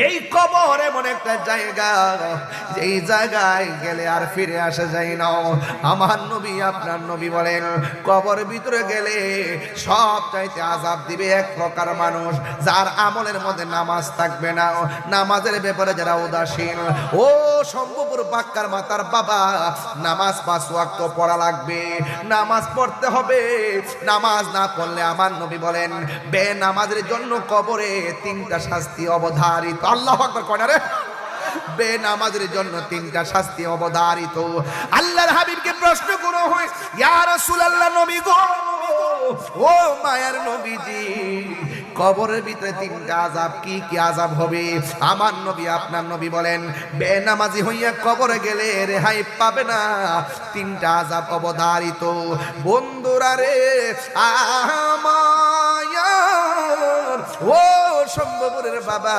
এই কবর এমন একটা জায়গা, যেই জায়গায় গেলে আর ফিরে আসা যায় না। আমার নবী আপনার নবী বলেন, কবর ভিতরে গেলে সব চাইতে আযাব দিবে এক প্রকার মানুষ, যার আমলের মধ্যে নামাজ থাকবে না, নামাজের ব্যাপারে যারা উদাসীন। ও শম্ভুপুর বাক্কার মাতার বাবা, নামাজ 5 ওয়াক্ত পড়া লাগবে, নামাজ পড়তে হবে। নামাজ না পড়লে আমার নবী বলেন বেনামাজের জন্য কবরে 3টা শাস্তি অবধারিত। আল্লাহু আকবার কয় না রে? বেনামাজের জন্য 3টা শাস্তি অবধারিত। আল্লাহর হাবিবকে প্রশ্ন করা হয়, ইয়া রাসূলুল্লাহ, নবী গো, ও মায়ার নবীজি, কবরের ভিতরে 3টা আযাব, কি কি আযাব হবে? আমার নবী আপনার নবী বলেন বেনামাজি হইয়া কবরে গেলে রেহাই পাবে না, 3টা আযাব অবধারিত। বন্ধুরা রে আমার, ও শম্ভুপুরের বাবা,